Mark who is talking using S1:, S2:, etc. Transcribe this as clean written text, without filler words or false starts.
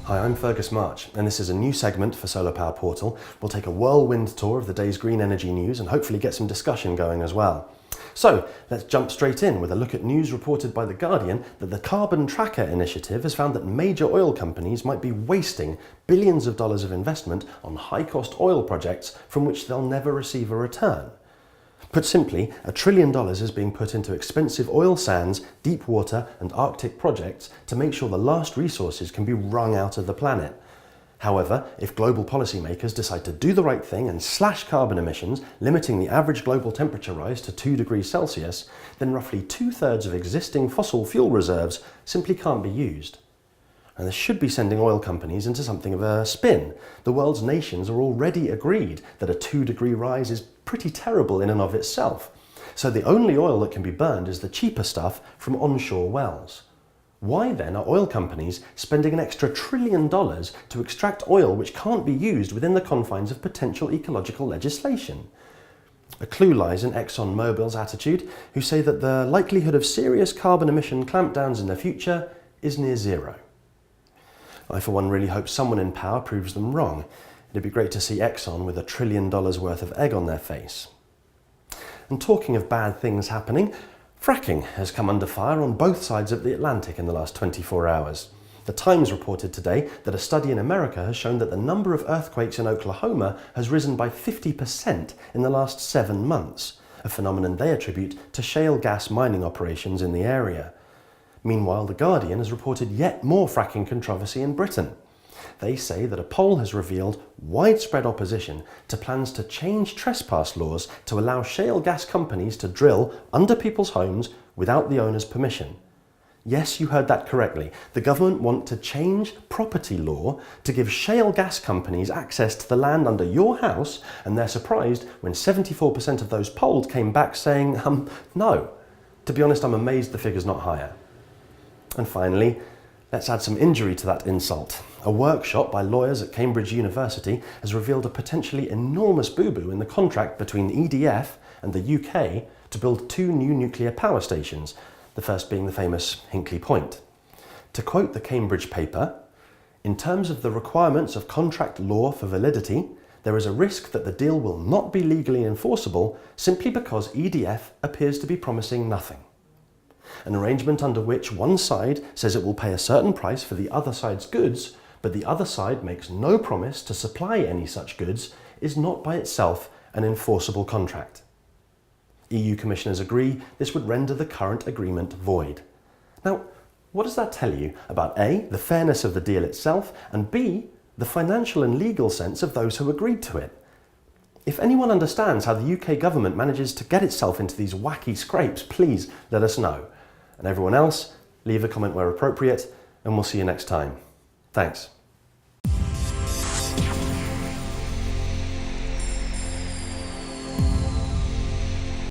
S1: Hi, I'm Fergus March, and this is a new segment for Solar Power Portal. We'll take a whirlwind tour of the day's green energy news and hopefully get some discussion going as well. So, let's jump straight in with a look at news reported by The Guardian that the Carbon Tracker initiative has found that major oil companies might be wasting billions of dollars of investment on high-cost oil projects from which they'll never receive a return. Put simply, $1 trillion is being put into expensive oil sands, deep water and Arctic projects to make sure the last resources can be wrung out of the planet. However, if global policymakers decide to do the right thing and slash carbon emissions, limiting the average global temperature rise to 2 degrees Celsius, then roughly 2/3 of existing fossil fuel reserves simply can't be used. And this should be sending oil companies into something of a spin. The world's nations are already agreed that a 2-degree rise is pretty terrible in and of itself. So the only oil that can be burned is the cheaper stuff from onshore wells. Why then are oil companies spending an extra $1 trillion to extract oil which can't be used within the confines of potential ecological legislation? A clue lies in ExxonMobil's attitude, who say that the likelihood of serious carbon emission clampdowns in the future is near zero. I for one really hope someone in power proves them wrong. It'd be great to see Exxon with $1 trillion worth of egg on their face. And talking of bad things happening, fracking has come under fire on both sides of the Atlantic in the last 24 hours. The Times reported today that a study in America has shown that the number of earthquakes in Oklahoma has risen by 50% in the last 7 months, a phenomenon they attribute to shale gas mining operations in the area. Meanwhile, The Guardian has reported yet more fracking controversy in Britain. They say that a poll has revealed widespread opposition to plans to change trespass laws to allow shale gas companies to drill under people's homes without the owner's permission. Yes, you heard that correctly. The government want to change property law to give shale gas companies access to the land under your house, and they're surprised when 74% of those polled came back saying, no. To be honest, I'm amazed the figure's not higher. And finally, let's add some injury to that insult. A workshop by lawyers at Cambridge University has revealed a potentially enormous boo-boo in the contract between EDF and the UK to build 2 new nuclear power stations, the first being the famous Hinkley Point. To quote the Cambridge paper, "In terms of the requirements of contract law for validity, there is a risk that the deal will not be legally enforceable simply because EDF appears to be promising nothing. An arrangement under which one side says it will pay a certain price for the other side's goods, but the other side makes no promise to supply any such goods, is not by itself an enforceable contract." EU commissioners agree this would render the current agreement void. Now, what does that tell you about A, the fairness of the deal itself, and B, the financial and legal sense of those who agreed to it? If anyone understands how the UK government manages to get itself into these wacky scrapes, please let us know. And everyone else, leave a comment where appropriate, and we'll see you next time. Thanks.